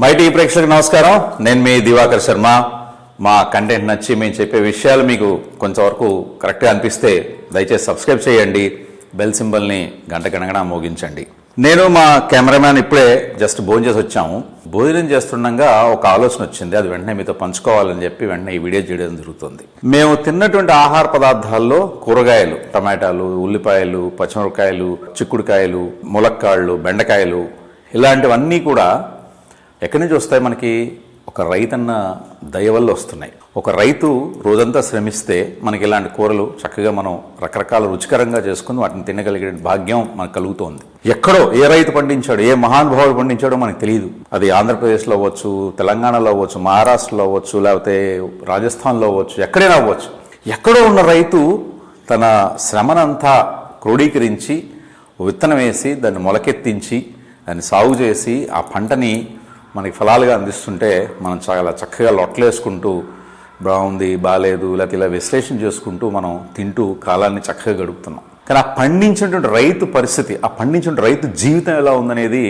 Mighty ప్రేక్షకులకు నమస్కారం. నేను మీ దివాకర్ శర్మ. మా కంటెంట్ నచ్చి మేము చెప్పే విషయాలు మీకు కొంతవరకు కరెక్ట్గా అనిపిస్తే దయచేసి సబ్స్క్రైబ్ చేయండి, బెల్ సింబల్ని గంట గణగణ మోగించండి. నేను మా కెమెరామ్యాన్ ఇప్పుడే జస్ట్ భోజనం చేసి వచ్చాము. భోజనం చేస్తుండగా ఒక ఆలోచన వచ్చింది, అది వెంటనే మీతో పంచుకోవాలని చెప్పి వెంటనే ఈ వీడియో చేయడం జరుగుతుంది. మేము తిన్నటువంటి ఆహార పదార్థాల్లో కూరగాయలు, టమాటాలు, ఉల్లిపాయలు, పచ్చిమిరపకాయలు, చిక్కుడుకాయలు, ములక్కాళ్ళు, బెండకాయలు ఇలాంటివన్నీ కూడా ఎక్కడి నుంచి వస్తాయి? మనకి ఒక రైతన్న దయ వల్ల వస్తున్నాయి. ఒక రైతు రోజంతా శ్రమిస్తే మనకి ఇలాంటి కూరలు చక్కగా మనం రకరకాల రుచికరంగా చేసుకుని వాటిని తినగలిగే భాగ్యం మనకు కలుగుతోంది. ఎక్కడో ఏ రైతు పండించాడు, ఏ మహానుభావుడు పండించాడో మనకు తెలియదు. అది ఆంధ్రప్రదేశ్లో అవ్వచ్చు, తెలంగాణలో అవ్వచ్చు, మహారాష్ట్రలో అవ్వచ్చు, లేకపోతే రాజస్థాన్లో అవ్వచ్చు, ఎక్కడైనా అవ్వచ్చు. ఎక్కడో ఉన్న రైతు తన శ్రమనంతా క్రోడీకరించి విత్తనం వేసి దాన్ని మొలకెత్తించి దాన్ని సాగు చేసి ఆ పంటని మనకి ఫలాలుగా అందిస్తుంటే మనం చాలా చక్కగా లొట్టలేసుకుంటూ బాగుంది బాగాలేదు లేకపోతే ఇలా విశ్లేషణ చేసుకుంటూ మనం తింటూ కాలాన్ని చక్కగా గడుపుతున్నాం. కానీ ఆ పండించినటువంటి రైతు పరిస్థితి, ఆ పండించిన రైతు జీవితం ఎలా ఉందనేది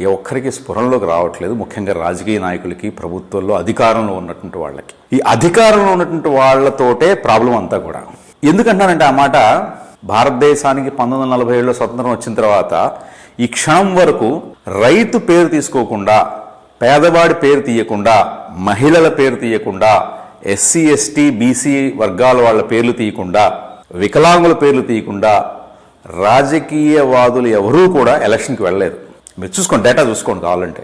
ఏ ఒక్కరికి స్ఫురణలోకి రావట్లేదు. ముఖ్యంగా రాజకీయ నాయకులకి, ప్రభుత్వంలో అధికారంలో ఉన్నటువంటి వాళ్ళకి. ఈ అధికారంలో ఉన్నటువంటి వాళ్లతోటే ప్రాబ్లం అంతా కూడా. ఎందుకంటానంటే ఆ మాట, భారతదేశానికి 1947లో స్వతంత్రం వచ్చిన తర్వాత ఈ క్షణం వరకు రైతు పేరు తీసుకోకుండా, పేదవాడి పేరు తీయకుండా, మహిళల పేరు తీయకుండా, ఎస్సీ ఎస్టీ బీసీ వర్గాల వాళ్ళ పేర్లు తీయకుండా, వికలాంగుల పేర్లు తీయకుండా రాజకీయవాదులు ఎవరూ కూడా ఎలక్షన్కి వెళ్ళలేదు. మీరు చూసుకోండి, డేటా చూసుకోండి. కావాలంటే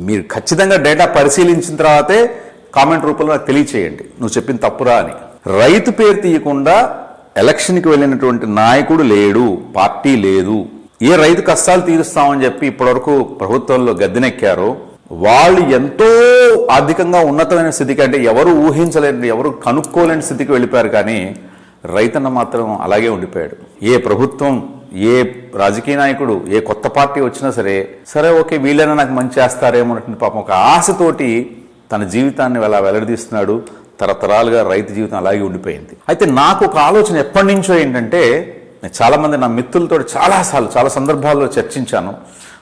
మీరు ఖచ్చితంగా డేటా పరిశీలించిన తర్వాతే కామెంట్ రూపంలో నాకు తెలియచేయండి నువ్వు చెప్పిన తప్పురా అని. రైతు పేరు తీయకుండా ఎలక్షన్కి వెళ్ళినటువంటి నాయకుడు లేడు, పార్టీ లేదు. ఏ రైతు కష్టాలు తీరుస్తామని చెప్పి ఇప్పటివరకు ప్రభుత్వంలో గద్దెనెక్కారో వాళ్ళు ఎంతో ఆర్థికంగా ఉన్నతమైన స్థితికి, అంటే ఎవరు ఊహించలేని, ఎవరు కనుక్కోలేని స్థితికి వెళ్ళిపోయారు. కానీ రైతన్న మాత్రం అలాగే ఉండిపోయాడు. ఏ ప్రభుత్వం, ఏ రాజకీయ నాయకుడు, ఏ కొత్త పార్టీ వచ్చినా సరే ఓకే వీళ్ళైనా నాకు మంచి చేస్తారేమో అన్నటువంటి పాపం ఒక ఆశతోటి తన జీవితాన్ని అలా వెల్లడిస్తున్నాడు. తరతరాలుగా రైతు జీవితం అలాగే ఉండిపోయింది. అయితే నాకు ఒక ఆలోచన ఎప్పటి నుంచో ఏంటంటే, నేను చాలామంది నా మిత్రులతో చాలా సందర్భాల్లో చర్చించాను.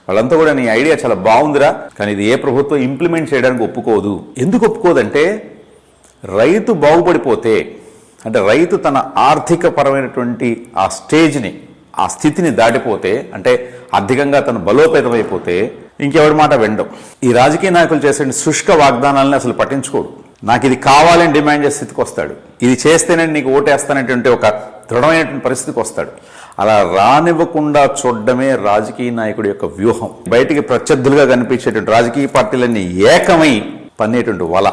వాళ్ళంతా కూడా నీ ఐడియా చాలా బాగుందిరా, కానీ ఇది ఏ ప్రభుత్వం ఇంప్లిమెంట్ చేయడానికి ఒప్పుకోదు. ఎందుకు ఒప్పుకోదంటే, రైతు బాగుపడిపోతే, అంటే రైతు తన ఆర్థిక పరమైనటువంటి ఆ స్టేజ్ని, ఆ స్థితిని దాటిపోతే, అంటే ఆర్థికంగా తను బలోపేతమైపోతే ఇంకెవరి మాట వినడం. ఈ రాజకీయ నాయకులు చేసే శుష్క వాగ్దానాలని అసలు పట్టించుకోడు. నాకు ఇది కావాలని డిమాండ్ చేసే స్థితికి వస్తాడు. ఇది చేస్తేనే నీకు ఓటేస్తానటువంటి ఒక దృఢమైనటువంటి పరిస్థితికి వస్తాడు. అలా రానివ్వకుండా చూడడమే రాజకీయ నాయకుడి యొక్క వ్యూహం. బయటికి ప్రత్యర్థులుగా కనిపించేటువంటి రాజకీయ పార్టీలన్నీ ఏకమై పన్నేటువంటి వల.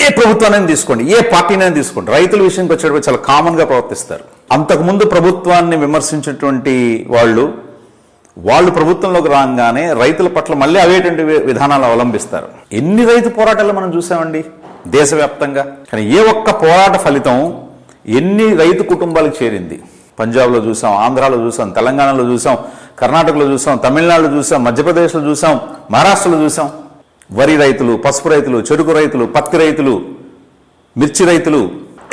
ఏ ప్రభుత్వాన్ని తీసుకోండి, ఏ పార్టీనైనా తీసుకోండి, రైతుల విషయానికి వచ్చేటప్పుడు చాలా కామన్గా ప్రవర్తిస్తారు. అంతకుముందు ప్రభుత్వాన్ని విమర్శించేటువంటి వాళ్ళు ప్రభుత్వంలోకి రాగానే రైతుల పట్ల మళ్ళీ అవేటువంటి విధానాలు అవలంబిస్తారు. ఎన్ని రైతు పోరాటాలు మనం చూసామండి దేశవ్యాప్తంగా. కానీ ఏ ఒక్క పోరాట ఫలితం ఎన్ని రైతు కుటుంబాలకు చేరింది? పంజాబ్లో చూసాం, ఆంధ్రాలో చూసాం, తెలంగాణలో చూసాం, కర్ణాటకలో చూసాం, తమిళనాడులో చూసాం, మధ్యప్రదేశ్లో చూసాం, మహారాష్ట్రలో చూసాం. వరి రైతులు, పసుపు రైతులు, చెరుకు రైతులు, పత్తి రైతులు, మిర్చి రైతులు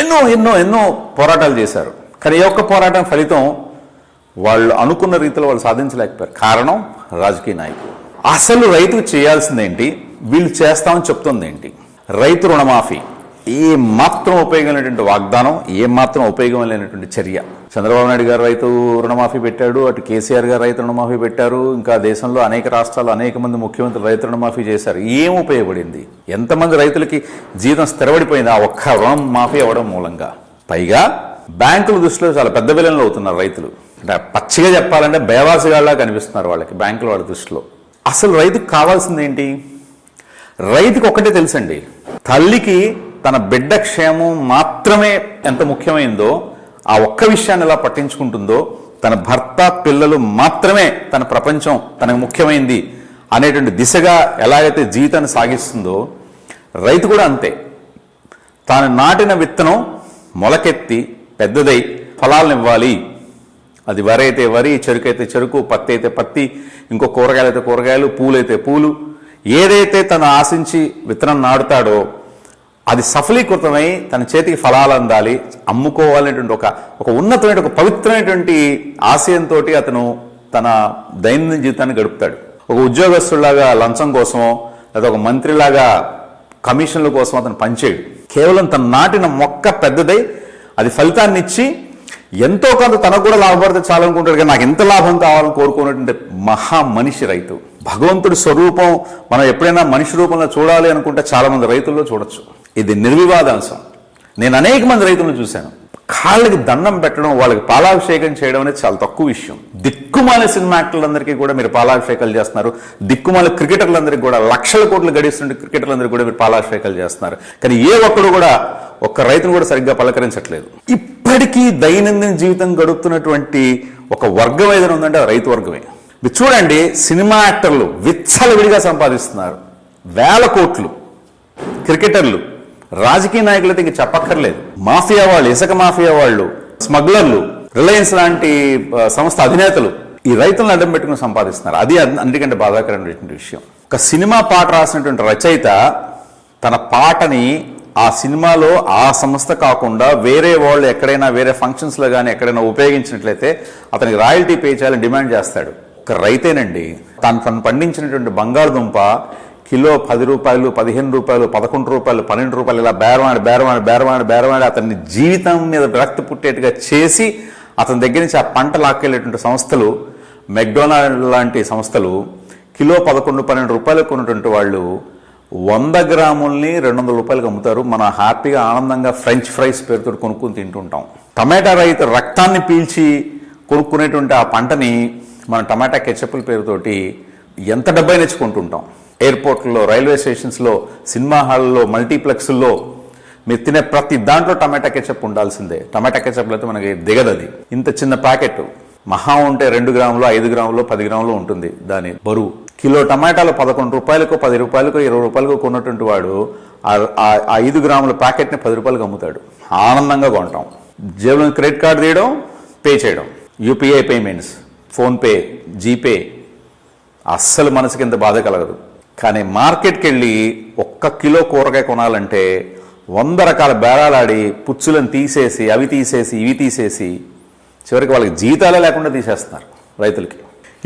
ఎన్నో ఎన్నో ఎన్నో పోరాటాలు చేశారు. కానీ ఏ ఒక్క పోరాటం ఫలితం వాళ్ళు అనుకున్న రీతిలో వాళ్ళు సాధించలేకపోయారు. కారణం రాజకీయ నాయకులు. అసలు రైతుకు చేయాల్సిందేంటి, వీళ్ళు చేస్తామని చెప్తుంది ఏంటి? రైతు రుణమాఫీ ఏ మాత్రం ఉపయోగమైనటువంటి వాగ్దానం, ఏ మాత్రం ఉపయోగం లేనటువంటి చర్య. చంద్రబాబు నాయుడు గారు రైతు రుణమాఫీ పెట్టాడు, అటు కేసీఆర్ గారు రైతు రుణమాఫీ పెట్టారు, ఇంకా దేశంలో అనేక రాష్ట్రాలు అనేక మంది ముఖ్యమంత్రులు రైతు రుణమాఫీ చేశారు. ఏం ఉపయోగపడింది? ఎంతమంది రైతులకి జీవితం స్థిరపడిపోయింది ఆ ఒక్క రుణమాఫీ అవ్వడం మూలంగా? పైగా బ్యాంకుల దృష్టిలో చాలా పెద్ద విలన్లు అవుతున్నారు రైతులు. అంటే పచ్చిగా చెప్పాలంటే బేవాసిగాళ్ళ కనిపిస్తున్నారు వాళ్ళకి బ్యాంకుల వాళ్ళ దృష్టిలో. అసలు రైతుకు కావాల్సింది ఏంటి? రైతుకు ఒక్కటే తెలుసండి, తల్లికి తన బిడ్డ క్షేమం మాత్రమే ఎంత ముఖ్యమైందో, ఆ ఒక్క విషయాన్ని ఎలా పట్టించుకుంటుందో, తన భర్త పిల్లలు మాత్రమే తన ప్రపంచం, తనకు ముఖ్యమైంది అనేటువంటి దిశగా ఎలాగైతే జీవితాన్ని సాగిస్తుందో రైతు కూడా అంతే. తాను నాటిన విత్తనం మొలకెత్తి పెద్దదై ఫలాలను ఇవ్వాలి. అది వరి అయితే వరి, చెరుకు అయితే చెరుకు, పత్తి అయితే పత్తి, ఇంకో కూరగాయలు అయితే కూరగాయలు, పూలు అయితే పూలు. ఏదైతే తను ఆశించి విత్తనం నాటుతాడో అది సఫలీకృతమై తన చేతికి ఫలాలు అందాలి, అమ్ముకోవాలనేటువంటి ఒక ఉన్నతమైన, ఒక పవిత్రమైనటువంటి ఆశయంతో అతను తన దైనందిన జీవితాన్ని గడుపుతాడు. ఒక ఉద్యోగస్తులాగా లంచం కోసమో లేదా ఒక మంత్రిలాగా కమిషన్ల కోసం అతను పనిచేయడు. కేవలం తను నాటిన మొక్క పెద్దదై అది ఫలితాన్ని ఇచ్చి ఎంతో కొంత తనకు కూడా లాభపడితే చాలనుకుంటాడు, కానీ నాకు ఎంత లాభం కావాలని కోరుకున్నటువంటి మహా మనిషి రైతు. భగవంతుడి స్వరూపం మనం ఎప్పుడైనా మనిషి రూపంలో చూడాలి అనుకుంటే చాలా మంది రైతుల్లో చూడొచ్చు. ఇది నిర్వివాదాంశం. నేను అనేక మంది రైతులను చూశాను. కాళ్ళకి దండం పెట్టడం, వాళ్ళకి పాలాభిషేకం చేయడం అనేది చాలా తక్కువ విషయం. దిక్కుమాల సినిమా యాక్టర్లందరికీ కూడా మీరు పాలాభిషేకాలు చేస్తున్నారు. దిక్కుమాల క్రికెటర్లందరికీ కూడా లక్షల కోట్లు గడిస్తున్న క్రికెటర్లందరికీ కూడా మీరు పాలాభిషేకాలు చేస్తున్నారు. కానీ ఏ ఒక్కడు కూడా ఒక్క రైతును కూడా సరిగ్గా పలకరించట్లేదు. ఇప్పటికీ దైనందిన జీవితం గడుపుతున్నటువంటి ఒక వర్గం ఏదైనా ఉందంటే అది రైతు వర్గమే. మీరు చూడండి, సినిమా యాక్టర్లు విచ్చలవిడిగా సంపాదిస్తున్నారు, వేల కోట్లు. క్రికెటర్లు, రాజకీయ నాయకులైతే ఇంక చెప్పక్కర్లేదు. మాఫియా వాళ్ళు, ఇసుక మాఫియా వాళ్ళు, స్మగ్లర్లు, రిలయన్స్ లాంటి సంస్థ అధినేతలు ఈ రైతులను అడ్డం పెట్టుకుని సంపాదిస్తున్నారు. అది అన్నిటికంటే బాధాకరమైనటువంటి విషయం. ఒక సినిమా పాట రాసినటువంటి రచయిత తన పాటని ఆ సినిమాలో ఆ సంస్థ కాకుండా వేరే వాళ్ళు ఎక్కడైనా వేరే ఫంక్షన్స్లో కానీ ఎక్కడైనా ఉపయోగించినట్లయితే అతనికి రాయల్టీ పే చేయాలని డిమాండ్ చేస్తాడు. ఒక రైతేనండి తను పండించినటువంటి బంగాళదుంప కిలో 10 రూపాయలు, 15 రూపాయలు, 11 రూపాయలు, 12 రూపాయలు ఇలా బేరవాడి అతన్ని జీవితం మీద విరక్తి పుట్టేట్టుగా చేసి అతని దగ్గర నుంచి ఆ పంట లాక్కెళ్ళేటువంటి సంస్థలు, మెక్డొనాల్డ్ లాంటి సంస్థలు కిలో 11-12 రూపాయలకు కొన్నటువంటి వాళ్ళు 100 గ్రాముల్ని 200 రూపాయలకు అమ్ముతారు. మనం హ్యాపీగా ఆనందంగా ఫ్రెంచ్ ఫ్రైస్ పేరుతో కొనుక్కుని తింటుంటాం. టమాటా రైతు రక్తాన్ని పీల్చి కొనుక్కునేటువంటి ఆ పంటని మనం టమాటా కెచప్పుల పేరుతోటి ఎంత డబ్బైనా ఇచ్చుకుంటుంటాం. ఎయిర్పోర్ట్లో, రైల్వే స్టేషన్స్లో, సినిమా హాల్లో, మల్టీప్లెక్స్ల్లో మీరు తినే ప్రతి దాంట్లో టమాటా కెచప్ ఉండాల్సిందే. టమాటా కెచప్లో అయితే మనకి దిగదది. ఇంత చిన్న ప్యాకెట్ మహా ఉంటే 2 గ్రాములు, 5 గ్రాములు, 10 గ్రాములు ఉంటుంది దాని బరువు. కిలో టమాటాలు 11 రూపాయలకు, 10 రూపాయలకు, 20 రూపాయలకు కొన్నటువంటి వాడు ఆ 5 గ్రాముల ప్యాకెట్ని 10 రూపాయలకు అమ్ముతాడు. ఆనందంగా కొంటాం. జేబులో క్రెడిట్ కార్డు తీయడం, పే చేయడం, యూపీఐ పేమెంట్స్, ఫోన్పే, జీపే. అస్సలు మనసుకి ఎంత బాధ కలగదు. కానీ మార్కెట్కి వెళ్ళి 1 కిలో కూరగాయ కొనాలంటే 100 రకాల బేరాలాడి పుచ్చులను తీసేసి, అవి తీసేసి, ఇవి తీసేసి చివరికి వాళ్ళకి జీతాలే లేకుండా తీసేస్తున్నారు రైతులకి.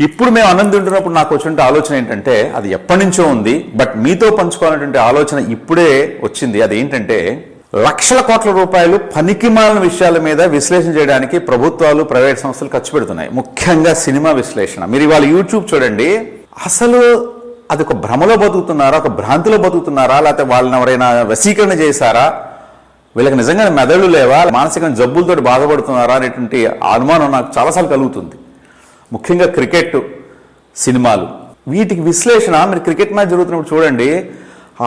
ఇప్పుడు మేము అన్నం తింటున్నప్పుడు నాకు వచ్చిన ఆలోచన ఏంటంటే, అది ఎప్పటి నుంచో ఉంది, బట్ మీతో పంచుకోవాలనేటువంటి ఆలోచన ఇప్పుడే వచ్చింది. అదేంటంటే, లక్షల కోట్ల రూపాయలు పనికిమాలిన విషయాల మీద విశ్లేషణ చేయడానికి ప్రభుత్వాలు, ప్రైవేట్ సంస్థలు ఖర్చు పెడుతున్నాయి. ముఖ్యంగా సినిమా విశ్లేషణ. మీరు ఇవాళ యూట్యూబ్ చూడండి, అసలు అది ఒక భ్రమలో బతుకుతున్నారా, ఒక భ్రాంతిలో బతుకుతున్నారా, లేకపోతే వాళ్ళని ఎవరైనా వశీకరణ చేశారా, వీళ్ళకి నిజంగా మెదళ్ళు లేవా, మానసిక జబ్బులతో బాధపడుతున్నారా అనేటువంటి అనుమానం నాకు చాలాసార్లు కలుగుతుంది. ముఖ్యంగా క్రికెట్, సినిమాలు, వీటికి విశ్లేషణ. మీరు క్రికెట్ మ్యాచ్ జరుగుతున్నప్పుడు చూడండి,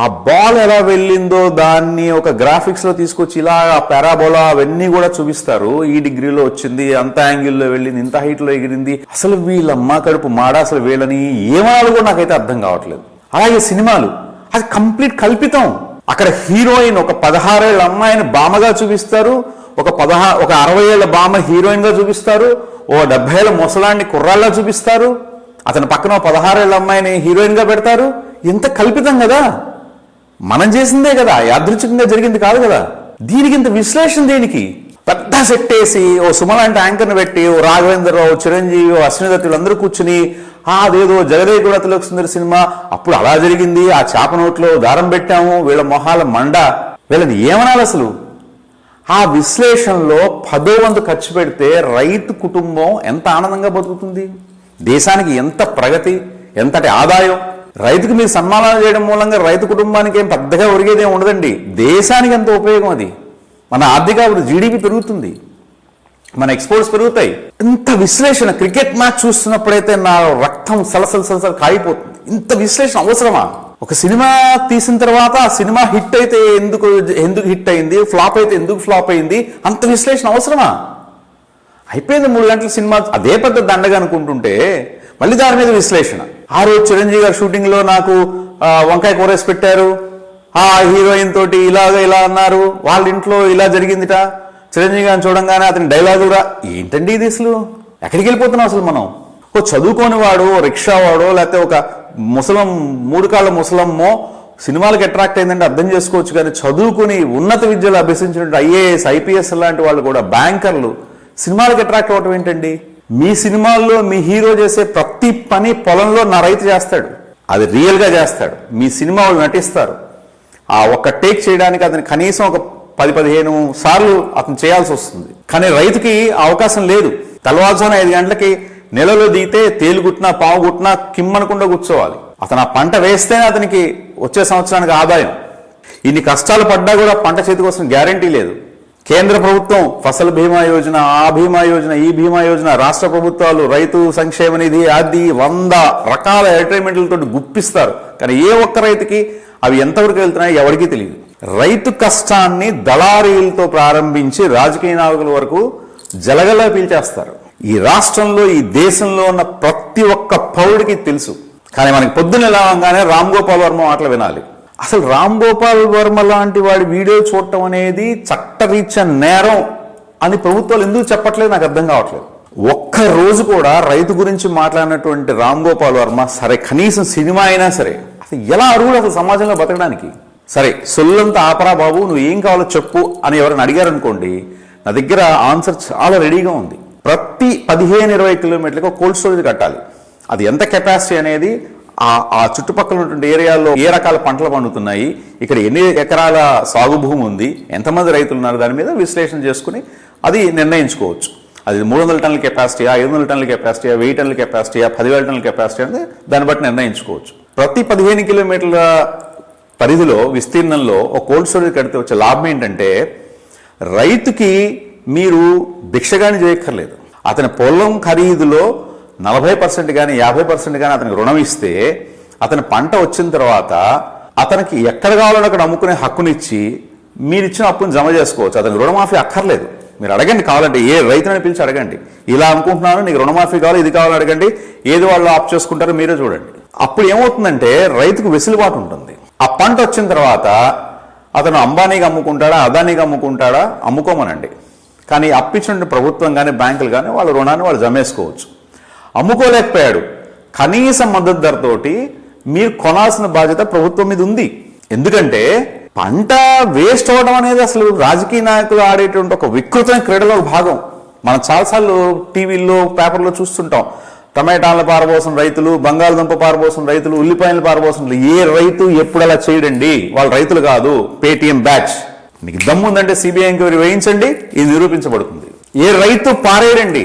ఆ బాల్ ఎలా వెళ్ళిందో దాన్ని ఒక గ్రాఫిక్స్లో తీసుకొచ్చి ఇలా పారాబోలా అవన్నీ కూడా చూపిస్తారు. ఈ డిగ్రీలో వచ్చింది, అంత యాంగిల్లో వెళ్ళింది, ఇంత హైట్లో ఎగిరింది. అసలు వీళ్ళమ్మ కడుపు మాడ, అసలు వీళ్ళని ఏమనాలో కూడా నాకైతే అర్థం కావట్లేదు. అలాగే సినిమాలు, అది కంప్లీట్ కల్పితం. అక్కడ హీరోయిన్ ఒక 16 ఏళ్ల అమ్మాయిని బామగా చూపిస్తారు, ఒక 60 ఏళ్ల బామ హీరోయిన్ గా చూపిస్తారు, ఓ 70 ఏళ్ల ముసలాన్ని కుర్రాళ్ళ చూపిస్తారు, అతని పక్కన 16 ఏళ్ల అమ్మాయిని హీరోయిన్ గా పెడతారు. ఎంత కల్పితం కదా, మనం చేసిందే కదా, యాదృచ్ఛికంగా జరిగింది కాదు కదా. దీనికి ఇంత విశ్లేషణ దేనికి? పెద్ద సెట్ వేసి ఓ సుమ లాంటి యాంకర్ని పెట్టి ఓ రాఘవేంద్రరావు, చిరంజీవి, అశ్విని దత్తులు అందరూ కూర్చుని అదేదో జగదేగుడ తిలక్ సుందరి సినిమా అప్పుడు అలా జరిగింది, ఆ చేప నోట్లో దారం పెట్టాము, వీళ్ళ మొహాల మండ, వీళ్ళని ఏమనాలి అసలు? ఆ విశ్లేషణలో 10వ వంతు ఖర్చు పెడితే రైతు కుటుంబం ఎంత ఆనందంగా బతుకుతుంది, దేశానికి ఎంత ప్రగతి, ఎంతటి ఆదాయం. రైతుకు మీరు సన్మానాలు చేయడం మూలంగా రైతు కుటుంబానికి ఏం పెద్దగా ఒరిగేదేం ఉండదండి, దేశానికి ఎంత ఉపయోగం. అది మన ఆర్థిక జీడిపి పెరుగుతుంది, మన ఎక్స్పోర్ట్స్ పెరుగుతాయి. ఇంత విశ్లేషణ క్రికెట్ మ్యాచ్ చూస్తున్నప్పుడైతే నా రక్తం సలసల కాగిపోతుంది. ఇంత విశ్లేషణ అవసరమా? ఒక సినిమా తీసిన తర్వాత ఆ సినిమా హిట్ అయితే ఎందుకు హిట్ అయింది, ఫ్లాప్ అయితే ఎందుకు ఫ్లాప్ అయింది, అంత విశ్లేషణ అవసరమా? అయిపోయింది 3 గంటల సినిమా, అదే పెద్ద దండగా అనుకుంటుంటే మళ్ళీ దాని మీద విశ్లేషణ. ఆ రోజు చిరంజీవి గారు షూటింగ్ లో నాకు వంకాయ కూరేసి పెట్టారు, ఆ హీరోయిన్ తోటి ఇలా అన్నారు, వాళ్ళ ఇంట్లో ఇలా జరిగిందిట, చిరంజీవి గారిని చూడంగానే అతని డైలాగులు ఏంటండి ఇది? అసలు ఎక్కడికి వెళ్ళిపోతున్నాం అసలు మనం? ఓ చదువుకోని వాడు, రిక్షా వాడో, లేకపోతే ఒక ముసలం 3 కాళ్ళ ముసలమ్మో సినిమాలకు అట్రాక్ట్ అయిందంటే అర్థం చేసుకోవచ్చు. కానీ చదువుకుని ఉన్నత విద్యలు అభ్యసించినట్టు ఐఏఎస్, ఐపీఎస్ లాంటి వాళ్ళు కూడా, బ్యాంకర్లు సినిమాలకు అట్రాక్ట్ అవ్వటం ఏంటండి? మీ సినిమాల్లో మీ హీరో చేసే ప్రతి పని పొలంలో నా రైతు చేస్తాడు. అది రియల్గా చేస్తాడు. మీ సినిమా వాళ్ళు నటిస్తారు. ఆ ఒక్క టేక్ చేయడానికి అతను కనీసం ఒక 10-15 సార్లు అతను చేయాల్సి వస్తుంది. కానీ రైతుకి అవకాశం లేదు. తెల్లవారుజామున 5 గంటలకి నెలలో దిగితే తేలుగుట్టినా పావు గుట్టినా కిమ్మనకుండా కూర్చోవాలి. అతను ఆ పంట వేస్తేనే అతనికి వచ్చే సంవత్సరానికి ఆదాయం. ఇన్ని కష్టాలు పడ్డా కూడా పంట చేతికి వస్తున్న గ్యారంటీ లేదు. కేంద్ర ప్రభుత్వం ఫసల్ బీమా యోజన, ఆ బీమా యోజన, ఈ బీమా యోజన, రాష్ట్ర ప్రభుత్వాలు రైతు సంక్షేమ నిధి, అది 100 రకాల ఎంటర్టైన్మెంట్లతో గుప్పిస్తారు. కానీ ఏ ఒక్క రైతుకి అవి ఎంతవరకు వెళ్తున్నాయో ఎవరికీ తెలియదు. రైతు కష్టాన్ని దళారీలతో ప్రారంభించి రాజకీయ నాయకుల వరకు జలగలా పీల్చేస్తారు. ఈ రాష్ట్రంలో, ఈ దేశంలో ఉన్న ప్రతి ఒక్క పౌరుడికి తెలుసు. కానీ మనకి పొద్దున్న లేవగానే రామ్ గోపాల్ వర్మ మాటలు వినాలి. అసలు రామ్ గోపాల్ వర్మ లాంటి వాడి వీడియో చూడటం అనేది చట్టరీత్యా నేరం అని ప్రభుత్వాలు ఎందుకు చెప్పట్లేదు నాకు అర్థం కావట్లేదు. ఒక్క రోజు కూడా రైతు గురించి మాట్లాడినటువంటి రామ్ గోపాల్ వర్మ సరే కనీసం సినిమా అయినా సరే అసలు ఎలా అర్హుడు అసలు సమాజంలో బతకడానికి? సరే సొల్లంతా ఆపరా బాబు, నువ్వు ఏం కావాలో చెప్పు అని ఎవరైనా అడిగారు అనుకోండి, నా దగ్గర ఆన్సర్ చాలా రెడీగా ఉంది. ప్రతి 15-20 కిలోమీటర్లకు కోల్డ్ స్టోరేజ్ కట్టాలి. అది ఎంత కెపాసిటీ అనేది ఆ చుట్టుపక్కల ఉన్నటువంటి ఏరియాల్లో ఏ రకాల పంటలు పండుతున్నాయి, ఇక్కడ ఎన్ని ఎకరాల సాగు భూమి ఉంది, ఎంతమంది రైతులు ఉన్నారు, దాని మీద విశ్లేషణ చేసుకుని అది నిర్ణయించుకోవచ్చు. అది 300 టన్నుల కెపాసిటీయా, 500 టన్నుల కెపాసిటీయా, 1000 టన్నుల కెపాసిటీయా, 10,000 టన్నుల కెపాసిటీ అనేది దాన్ని బట్టి నిర్ణయించుకోవచ్చు. ప్రతి 15 కిలోమీటర్ల పరిధిలో విస్తీర్ణంలో ఒక కోల్డ్ స్టోరేజ్ కడితే వచ్చే లాభం ఏంటంటే రైతుకి మీరు భిక్షగాని చేయక్కర్లేదు. అతని పొలం ఖరీదులో 40% కానీ 50% కానీ అతనికి రుణం ఇస్తే అతని పంట వచ్చిన తర్వాత అతనికి ఎక్కడ కావాలని అక్కడ అమ్ముకునే హక్కునిచ్చి మీరు ఇచ్చిన అప్పుని జమ చేసుకోవచ్చు. అతనికి రుణమాఫీ అక్కర్లేదు. మీరు అడగండి, కావాలంటే ఏ రైతుని పిలిచి అడగండి, ఇలా అనుకుంటున్నాను నీకు రుణమాఫీ కావాలి, ఇది కావాలని అడగండి, ఏది వాళ్ళు ఆప్ చేసుకుంటారో మీరే చూడండి. అప్పుడు ఏమవుతుందంటే రైతుకు వెసులుబాటు ఉంటుంది. ఆ పంట వచ్చిన తర్వాత అతను అంబానీకి అమ్ముకుంటాడా, అదానీకి అమ్ముకుంటాడా, అమ్ముకోమనండి. కానీ అప్పిచ్చిన ప్రభుత్వం కానీ బ్యాంకులు కానీ వాళ్ళ రుణాన్ని వాళ్ళు జమేసుకోవచ్చు. అమ్ముకోలేకపోయాడు, కనీస మద్దతు ధరతోటి మీరు కొనాల్సిన బాధ్యత ప్రభుత్వం మీద ఉంది. ఎందుకంటే పంట వేస్ట్ అవడం అనేది అసలు రాజకీయ నాయకులు ఆడేటువంటి ఒక వికృతమైన క్రీడలో ఒక భాగం. మనం చాలాసార్లు టీవీల్లో పేపర్లో చూస్తుంటాం. టమాటాలను పారబోసిన రైతులు, బంగాళదుంప పారబోసిన రైతులు, ఉల్లిపాయలు పారబోసిన ఏ రైతు ఎప్పుడు అలా చేయడండి, వాళ్ళు రైతులు కాదు, పేటీఎం బ్యాచ్. మీకు దమ్ముందంటే సిబిఐ ఎంక్వైరీ వేయించండి, ఇది నిరూపించబడుతుంది. ఏ రైతు పారేయడండి,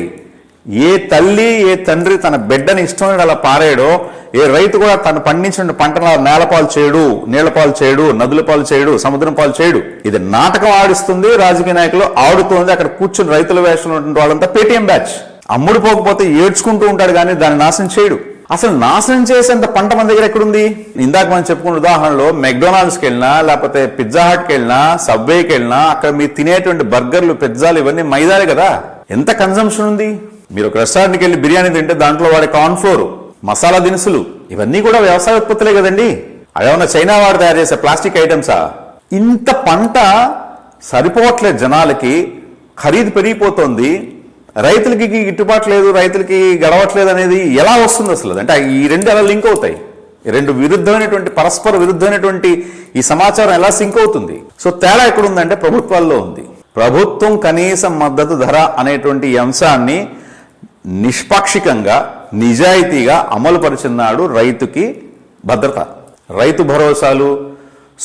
ఏ తల్లి ఏ తండ్రి తన బిడ్డని ఇష్టమైన అలా పారేయడో, ఏ రైతు కూడా తను పండించిన పంటను నేలపాలు చేయడు, నీళ్లపాలు చేయడు, నదుల పాలు చేయడు, సముద్రం పాలు చేయడు. ఇది నాటకం ఆడిస్తుంది, రాజకీయ నాయకులు ఆడుతుంది. అక్కడ కూర్చుని రైతుల వేషంలో ఉన్నటువంటి వాళ్ళంతా పేటీఎం బ్యాచ్. అమ్ముడు పోకపోతే ఏడ్చుకుంటూ ఉంటాడు కానీ దాన్ని నాశనం చేయడు. అసలు నాశనం చేసేంత పంట మన దగ్గర ఎక్కడుంది? ఇందాక మనం చెప్పుకున్న ఉదాహరణలో మెక్డొనాల్డ్స్కి వెళ్ళినా, లేకపోతే పిజ్జా హట్కి వెళ్ళినా, సబ్వేకి వెళ్ళినా, అక్కడ మీరు తినేటువంటి బర్గర్లు, పిజ్జాలు ఇవన్నీ మైదాలే కదా. ఎంత కన్జంప్షన్ ఉంది? మీరు ఒక రెస్టారెంట్కి వెళ్ళి బిర్యానీ తింటే దాంట్లో వాడే కార్న్ఫ్లోర్, మసాలా దినుసులు ఇవన్నీ కూడా వ్యవసాయ ఉత్పత్తులే కదండి. అదేమన్నా చైనా వాడు తయారు చేసే ప్లాస్టిక్ ఐటమ్సా? ఇంత పంట సరిపోవట్లేదు, జనాలకి ఖరీదు పెరిగిపోతుంది, రైతులకి గిట్టుబాటు లేదు, రైతులకి గడవట్లేదు అనేది ఎలా వస్తుంది అసలు? అంటే ఈ రెండు ఎలా లింక్ అవుతాయి? రెండు విరుద్ధమైనటువంటి, పరస్పర విరుద్ధమైనటువంటి ఈ సమాచారం ఎలా సింక్ అవుతుంది? సో తేడా ఎక్కడుందంటే ప్రభుత్వాల్లో ఉంది. ప్రభుత్వం కనీస మద్దతు ధర అనేటువంటి అంశాన్ని నిష్పాక్షికంగా, నిజాయితీగా అమలు పరిచినాడు రైతుకి భద్రత. రైతు భరోసాలు,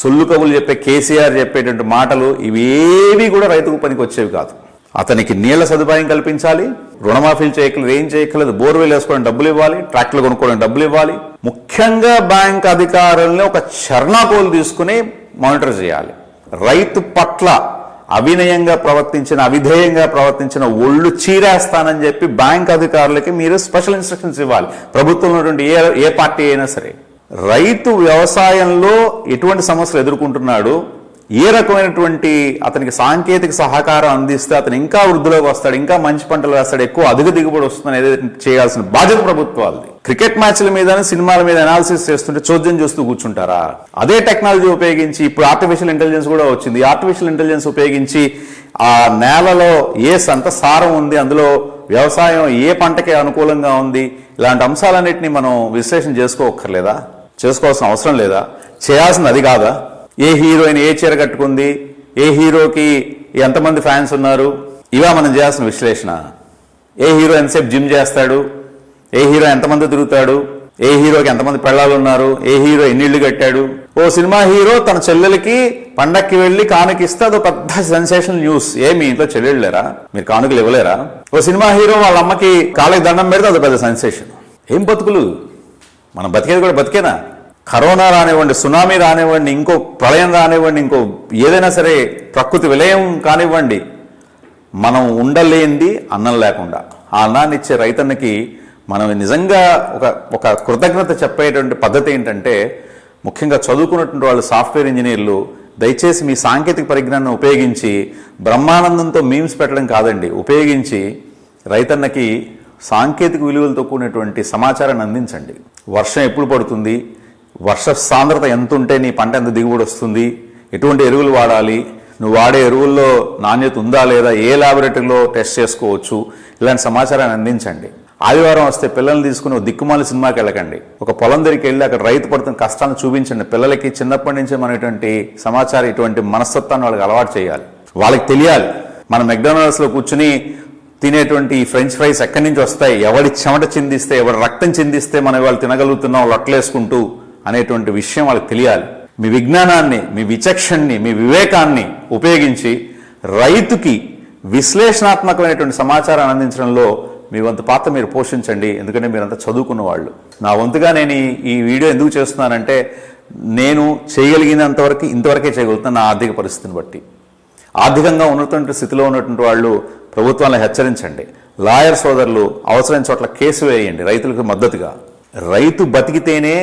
సొల్లు కబులు చెప్పే కేసీఆర్ చెప్పేటువంటి మాటలు ఇవేవి కూడా రైతుకు పనికి వచ్చేవి కాదు. అతనికి నీళ్ల సదుపాయం కల్పించాలి, రుణమాఫీలు చేయక్కలేదు, ఏం చేయక్కలేదు, బోర్వెల్ వేసుకోవడానికి డబ్బులు ఇవ్వాలి, ట్రాక్టర్లు కొనుక్కోవడానికి డబ్బులు ఇవ్వాలి. ముఖ్యంగా బ్యాంక్ అధికారుల్ని ఒక చర్నాకోలు తీసుకుని మానిటర్ చేయాలి. రైతు పట్ల అవినయంగా ప్రవర్తించిన, అవిధేయంగా ప్రవర్తించిన ఒళ్ళు చీరేస్తానని చెప్పి బ్యాంక్ అధికారులకి మీరు స్పెషల్ ఇన్స్ట్రక్షన్స్ ఇవ్వాలి. ప్రభుత్వంలో ఉన్నటువంటి ఏ పార్టీ అయినా సరే. రైతు వ్యవసాయంలో ఎటువంటి సమస్యలు ఎదుర్కొంటున్నాడు, ఏ రకమైనటువంటి అతనికి సాంకేతిక సహకారం అందిస్తే అతను ఇంకా వృద్ధిలోకి వస్తాడు, ఇంకా మంచి పంటలు వేస్తాడు, ఎక్కువ అధిక దిగుబడి వస్తుంది అనేది చేయాల్సిన బాధ్యత ప్రభుత్వాలది. క్రికెట్ మ్యాచ్ల మీద, సినిమాల మీద అనాలిసిస్ చేస్తుంటే చోద్యం చూస్తూ కూర్చుంటారా? అదే టెక్నాలజీ ఉపయోగించి ఇప్పుడు ఆర్టిఫిషియల్ ఇంటెలిజెన్స్ కూడా వచ్చింది. ఆర్టిఫిషియల్ ఇంటెలిజెన్స్ ఉపయోగించి ఆ నేలలో ఏ సంత సారం ఉంది, అందులో వ్యవసాయం ఏ పంటకి అనుకూలంగా ఉంది, ఇలాంటి అంశాలన్నింటినీ మనం విశ్లేషణ చేసుకోవక్కర్లేదా? చేసుకోవాల్సిన అవసరం లేదా? చేయాల్సింది అది కాదా? ఏ హీరోయిన్ ఏ చీర కట్టుకుంది, ఏ హీరోకి ఎంతమంది ఫ్యాన్స్ ఉన్నారు, ఇవా మనం చేయాల్సిన విశ్లేషణ? ఏ హీరో ఎంతసేపు జిమ్ చేస్తాడు, ఏ హీరో ఎంతమంది తిరుగుతాడు, ఏ హీరోకి ఎంతమంది పెళ్ళాలు ఉన్నారు, ఏ హీరో ఎన్ని ఇళ్ళు కట్టాడు. ఓ సినిమా హీరో తన చెల్లెలకి పండక్కి వెళ్ళి కానుకిస్తే అదో పెద్ద సెన్సేషనల్ న్యూస్. మీ ఇంట్లో చెల్లెళ్ళు లేరా, మీరు కానుకలు ఇవ్వలేరా? ఓ సినిమా హీరో వాళ్ళ అమ్మకి కాళ్ళకి దండం పెడితే అదో పెద్ద సెన్సేషన్. ఏం బతుకులు, మనం బతికేది కూడా బతికేనా? కరోనా రానివ్వండి, సునామీ రానివ్వండి, ఇంకో ప్రళయం రానివ్వండి, ఇంకో ఏదైనా సరే ప్రకృతి విలయం కానివ్వండి, మనం ఉండలేంది అన్నం లేకుండా. ఆ అన్నాన్ని ఇచ్చే రైతన్నకి మనం నిజంగా ఒక కృతజ్ఞత చెప్పేటువంటి పద్ధతి ఏంటంటే, ముఖ్యంగా చదువుకున్నటువంటి వాళ్ళు సాఫ్ట్వేర్ ఇంజనీర్లు దయచేసి మీ సాంకేతిక పరిజ్ఞానాన్ని ఉపయోగించి బ్రహ్మానందంతో మీమ్స్ పెట్టడం కాదండి, ఉపయోగించి రైతన్నకి సాంకేతిక విలువలతో కూడినటువంటి సమాచారాన్ని అందించండి. వర్షం ఎప్పుడు పడుతుంది, వర్ష సాంద్రత ఎంత ఉంటే నీ పంట ఎంత దిగుబడి వస్తుంది, ఎటువంటి ఎరువులు వాడాలి, నువ్వు వాడే ఎరువుల్లో నాణ్యత ఉందా లేదా, ఏ ల్యాబొరేటరీలో టెస్ట్ చేసుకోవచ్చు, ఇలాంటి సమాచారాన్ని అందించండి. ఆదివారం వస్తే పిల్లల్ని తీసుకుని దిక్కుమాలి సినిమాకి వెళ్ళకండి, ఒక పొలం దగ్గరికి వెళ్ళి అక్కడ రైతు పడుతున్న కష్టాలను చూపించండి. పిల్లలకి చిన్నప్పటి నుంచే మనం ఇటువంటి సమాచారం, ఇటువంటి మనస్తత్వాన్ని వాళ్ళకి అలవాటు చేయాలి. వాళ్ళకి తెలియాలి మనం మెక్డానల్డ్స్లో కూర్చుని తినేటువంటి ఫ్రెంచ్ ఫ్రైస్ ఎక్కడి నుంచి వస్తాయి, ఎవడి చెమట చిందిస్తే, ఎవడి రక్తం చిందిస్తే మనం వాళ్ళు తినగలుగుతున్నాం లొట్టలేసుకుంటూ అనేటువంటి విషయం వాళ్ళకి తెలియాలి. మీ విజ్ఞానాన్ని, మీ విచక్షణని, మీ వివేకాన్ని ఉపయోగించి రైతుకి విశ్లేషణాత్మకమైనటువంటి సమాచారాన్ని అందించడంలో మీ వంతు పాత్ర మీరు పోషించండి. ఎందుకంటే మీరంతా చదువుకున్న వాళ్ళు. నా వంతుగా నేను ఈ వీడియో ఎందుకు చేస్తున్నానంటే, నేను చేయగలిగినంతవరకు ఇంతవరకే చేయగలుగుతున్నాను నా ఆర్థిక పరిస్థితిని బట్టి. ఆర్థికంగా ఉన్నటువంటి స్థితిలో ఉన్నటువంటి వాళ్ళు ప్రభుత్వాన్ని హెచ్చరించండి. లాయర్ సోదరులు అవసరమైన చోట్ల కేసు వేయండి రైతులకు మద్దతుగా. రైతు బతికితేనే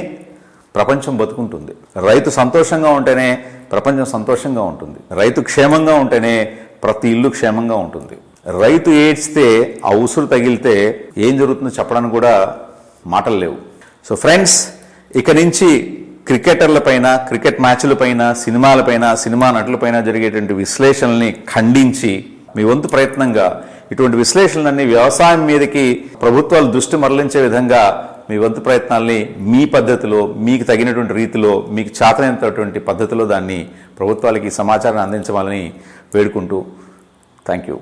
ప్రపంచం బతుకుంటుంది. రైతు సంతోషంగా ఉంటేనే ప్రపంచం సంతోషంగా ఉంటుంది. రైతు క్షేమంగా ఉంటేనే ప్రతి ఇల్లు క్షేమంగా ఉంటుంది. రైతు ఏడ్చితే, ఆ ఉసురు తగిలితే ఏం జరుగుతుందో చెప్పడానికి కూడా మాటలు లేవు. సో ఫ్రెండ్స్, ఇక నుంచి క్రికెటర్లపైన, క్రికెట్ మ్యాచ్లపైన, సినిమాలపైన, సినిమా నటులపైన జరిగేటువంటి విశ్లేషణల్ని ఖండించి మీ వంతు ప్రయత్నంగా ఇటువంటి విశ్లేషణలన్నీ వ్యవసాయం మీదకి ప్రభుత్వాలు దృష్టి మరలించే విధంగా మీ వంతు ప్రయత్నాల్ని మీ పద్ధతిలో, మీకు తగినటువంటి రీతిలో, మీకు చేతనైనటువంటి పద్ధతిలో దాన్ని ప్రభుత్వాలకి సమాచారాన్ని అందించవాలని వేడుకుంటూ థ్యాంక్ యూ.